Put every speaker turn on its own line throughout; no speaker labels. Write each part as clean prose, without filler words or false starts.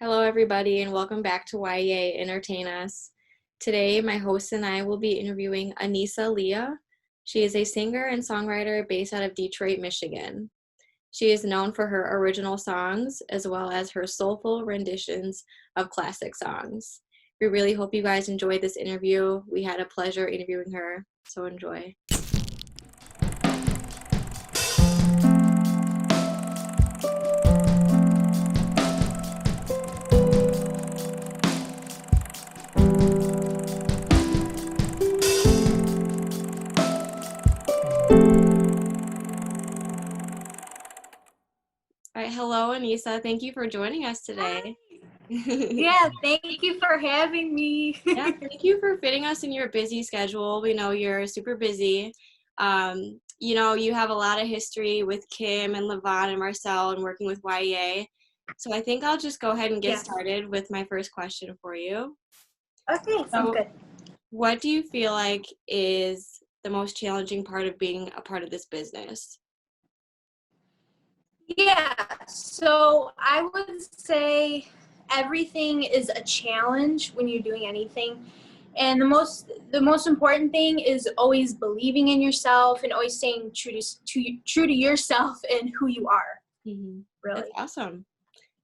Hello, everybody, and welcome back to YEA Entertain Us. Today, my host and I will be interviewing Anissa Lea. She is a singer and songwriter based out of Detroit, Michigan. She is known for her original songs as well as her soulful renditions of classic songs. We really hope you guys enjoyed this interview. We had a pleasure interviewing her, so enjoy. All right, hello, Anissa. Thank you for joining us today.
Yeah, thank you for having me.
Yeah, thank you for fitting us in your busy schedule. We know you're super busy. You have a lot of history with Kim and Levon and Marcel and working with YEA. So I think I'll just go ahead and get started with my first question for you.
Okay, sounds good.
What do you feel like is the most challenging part of being a part of this business?
Yeah, so I would say everything is a challenge when you're doing anything. And the most important thing is always believing in yourself and always staying true to yourself and who you are.
Mm-hmm.
Really.
That's awesome.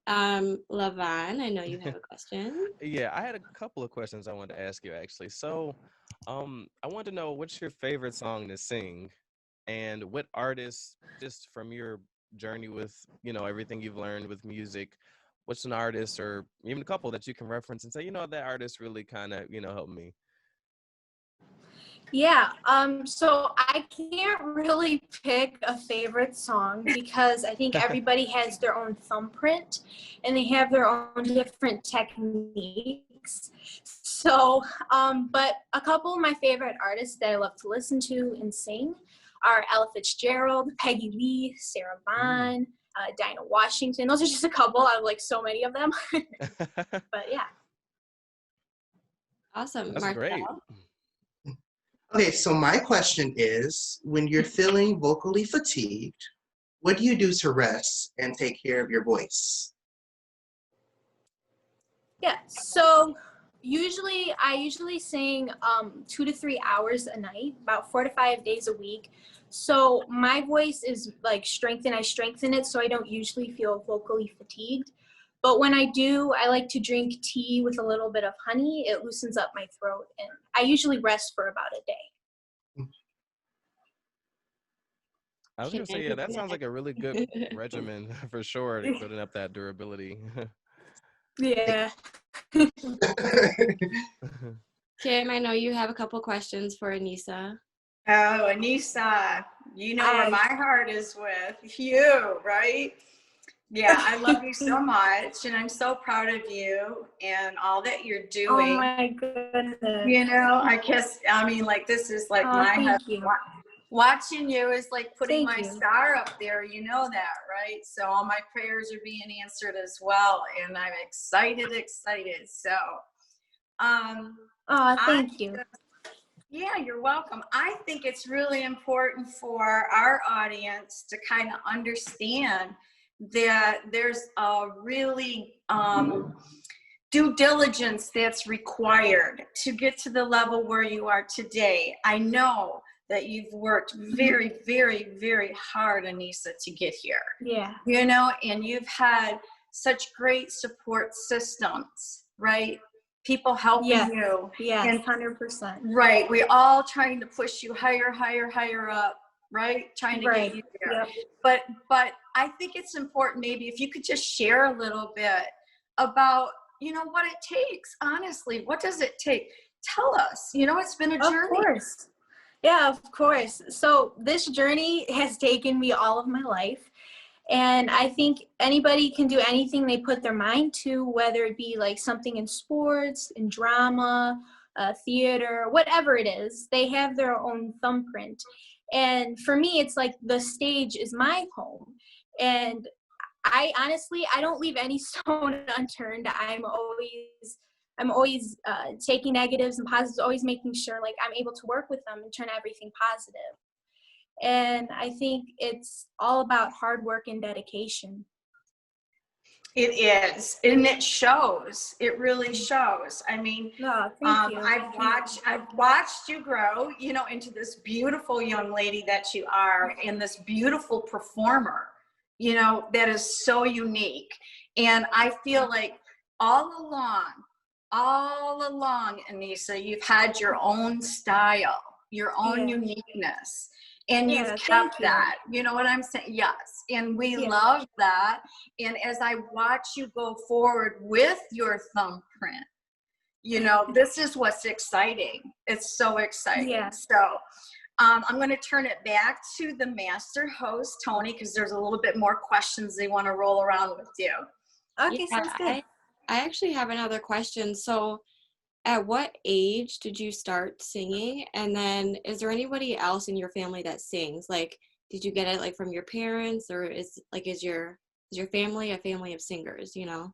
Levon, I know you have a question.
Yeah, I had a couple of questions I wanted to ask you actually. So, I wanted to know what's your favorite song to sing, and what artist, just from your journey with, everything you've learned with music, what's an artist or even a couple that you can reference and say, that artist really kind of, helped me.
Yeah, so I can't really pick a favorite song because I think everybody has their own thumbprint and they have their own different techniques. So, but a couple of my favorite artists that I love to listen to and sing are Ella Fitzgerald, Peggy Lee, Sarah Vaughan, Dinah Washington. Those are just a couple. I have like so many of them. But yeah.
Awesome.
That's
Marcel?
great.
Okay, so my question is, when you're feeling vocally fatigued, what do you do to rest and take care of your voice?
Yeah, so I usually sing 2 to 3 hours a night, about 4 to 5 days a week. So my voice is like strengthened. I strengthen it so I don't usually feel vocally fatigued. But when I do, I like to drink tea with a little bit of honey. It loosens up my throat, and I usually rest for about a day.
I was gonna say, yeah, that sounds like a really good regimen for sure, building up that durability.
Yeah.
Kim, I know you have a couple questions for Anissa.
Oh, Anissa, you know where my heart is with you, right? Yeah, I love you so much, and I'm so proud of you and all that you're doing.
Oh my goodness.
This is like my husband. Watching you is like putting my star up there, you know that, right? So all my prayers are being answered as well, and I'm excited. So,
thank you.
Yeah, you're welcome. I think it's really important for our audience to kind of understand that there's a really due diligence that's required to get to the level where you are today. I know that you've worked very, very, very hard, Anissa, to get here.
Yeah.
And you've had such great support systems, right? People helping you.
Yeah, 100%.
Right. We're all trying to push you higher up, right? Trying to get you there. Yep. But I think it's important maybe if you could just share a little bit about, what it takes. Honestly, what does it take? Tell us. It's been a journey.
Of course. Yeah, of course. So this journey has taken me all of my life. And I think anybody can do anything they put their mind to, whether it be like something in sports, in drama, theater, whatever it is, they have their own thumbprint. And for me, it's like the stage is my home. And I don't leave any stone unturned. I'm always taking negatives and positives, always making sure like I'm able to work with them and turn everything positive. And I think it's all about hard work and dedication.
It is, and it shows. It really shows. I mean,
No, thank you.
I've watched you grow, you know, into this beautiful young lady that you are, and this beautiful performer, you know, that is so unique. And I feel like all along, Anissa, you've had your own style, your own
Yeah.
uniqueness. And
Yeah,
you've
thank
kept
you.
that, you know what I'm saying? Yes. And we
Yeah.
love that. And as I watch you go forward with your thumbprint, you know, this is what's exciting. It's so exciting.
Yeah.
So I'm going to turn it back to the master host, Tony, because there's a little bit more questions they want to roll around with you.
Okay,
Yeah,
sounds good.
I actually have another question. So, at what age did you start singing? And then, is there anybody else in your family that sings? Like, did you get it like from your parents, or is your family a family of singers? You know?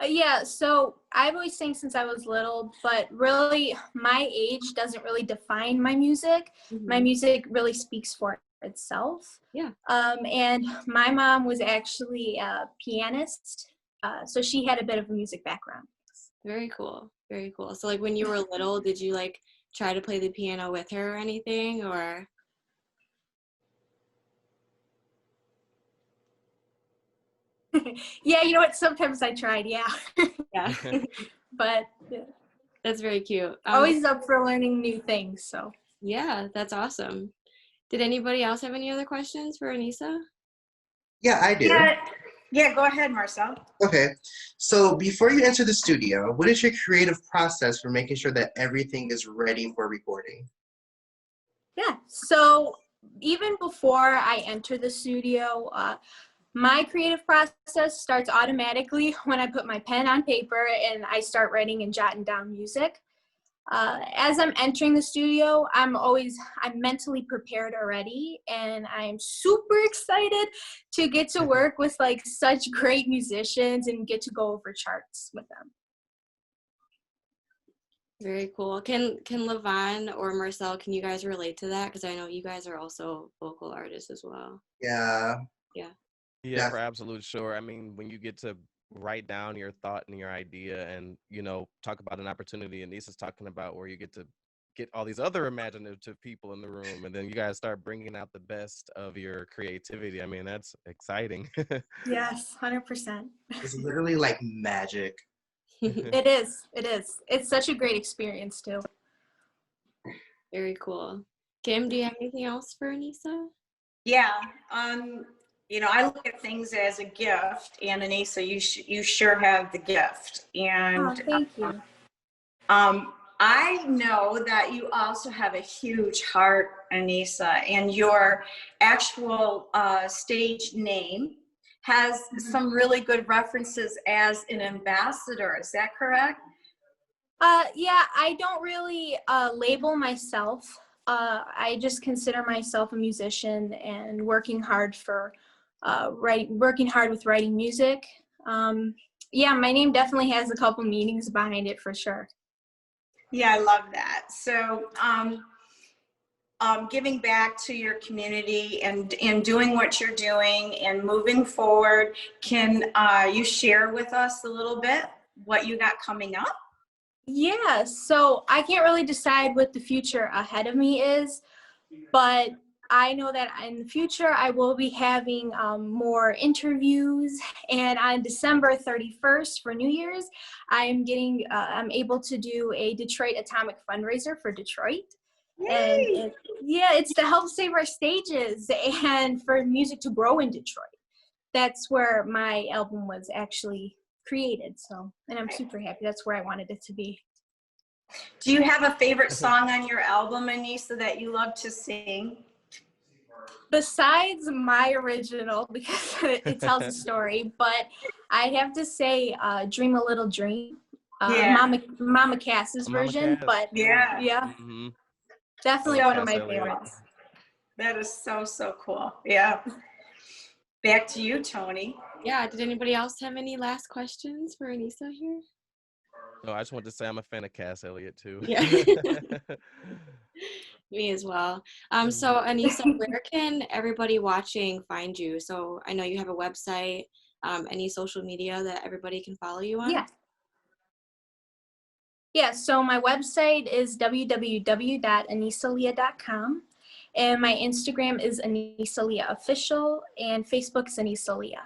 Yeah, so I've always sang since I was little, but really my age doesn't really define my music. My
Mhm.
music really speaks for itself.
Yeah.
And my mom was actually a pianist, so she had a bit of a music background.
Very cool. Very cool. So, like, when you were little, did you like try to play the piano with her or anything, or?
Yeah, you know what? Sometimes I tried, yeah.
Yeah,
But
that's very cute.
always up for learning new things, so.
Yeah, that's awesome. Did anybody else have any other questions for Anissa?
Yeah, I do.
Yeah, go ahead, Marcel.
Okay. So before you enter the studio, what is your creative process for making sure that everything is ready for recording?
Yeah, so even before I enter the studio, my creative process starts automatically when I put my pen on paper and I start writing and jotting down music. As I'm entering the studio, I'm mentally prepared already, and I'm super excited to get to work with like such great musicians and get to go over charts with them.
Very cool. Can Levon or Marcel, can you guys relate to that? Because I know you guys are also vocal artists as well.
Yeah.
Yeah.
Yeah,
Def-
for absolute sure. I mean, when you get to write down your thought and your idea and, talk about an opportunity, and Anissa's talking about where you get to get all these other imaginative people in the room, and then you guys start bringing out the best of your creativity. I mean, that's exciting.
Yes, 100%.
It's literally like magic.
It is. It is. It's such a great experience too.
Very cool. Kim, do you have anything else for Anissa?
Yeah, you know, I look at things as a gift, and Anissa, you sure have the gift.
Oh,
And
thank you.
I know that you also have a huge heart, Anissa, and your actual stage name has some really good references as an ambassador. Is that correct?
Yeah, I don't really label myself. I just consider myself a musician and working hard with writing music. Yeah, my name definitely has a couple meanings behind it for sure.
Yeah, I love that. So, giving back to your community and doing what you're doing and moving forward, can you share with us a little bit what you got coming up?
Yeah, so I can't really decide what the future ahead of me is, but I know that in the future I will be having more interviews, and on December 31st for New Year's, I'm able to do a Detroit Atomic fundraiser for Detroit. And it's to help save our stages and for music to grow in Detroit. That's where my album was actually created. So, and I'm super happy. That's where I wanted it to be.
Do you have a favorite song on your album, Anissa, that you love to sing?
Besides my original, because it tells a story, but I'd have to say Dream a Little Dream, Mama Cass's
Mama
version,
Cass.
but
Yeah.
Mm-hmm.
definitely
Love
one of
Cass
my
Elliot.
favorites.
That is so cool. Yeah. Back to you, Tony.
Yeah, did anybody else have any last questions for Anissa here?
No, I just want to say I'm a fan of Cass Elliot too.
Yeah. Me as well. So Anissa, where can everybody watching find you? So I know you have a website. any social media that everybody can follow you on?
Yeah. Yeah, so my website is www.anissalea.com, and my Instagram is Anissa Lea Official, and Facebook is Anissa Lea.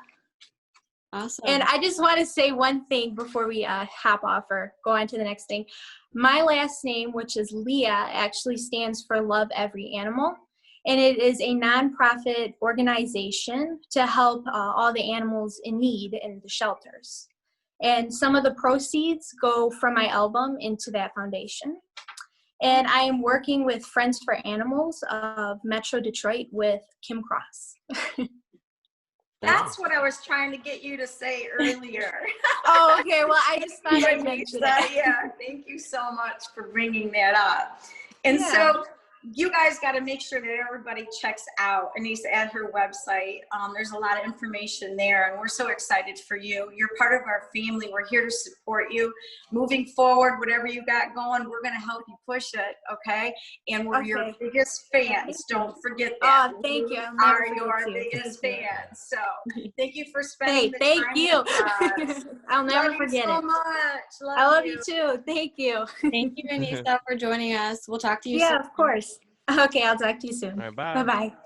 Awesome.
And I just want to say one thing before we hop off or go on to the next thing. My last name, which is Lea, actually stands for Love Every Animal. And it is a nonprofit organization to help all the animals in need in the shelters. And some of the proceeds go from my album into that foundation. And I am working with Friends for Animals of Metro Detroit with Kim Cross.
That's what I was trying to get you to say earlier.
Oh, okay. Well, I just thought I'd mention it.
Yeah, thank you so much for bringing that up. And
Yeah.
so you guys got to make sure that everybody checks out Anissa at her website. There's a lot of information there, and we're so excited for you. You're part of our family. We're here to support you. Moving forward, whatever you got going, we're going to help you push it, okay? And we're your biggest fans. Don't forget that.
Oh, thank you.
We are your biggest fans. So thank you for spending the time
thank you.
with us.
I'll never
Love
forget
you so
it.
much.
I love you too. Thank you.
Thank you, Anissa, for joining us. We'll talk to you soon.
Yeah, of course. Okay, I'll talk to you soon.
All right, bye.
Bye-bye.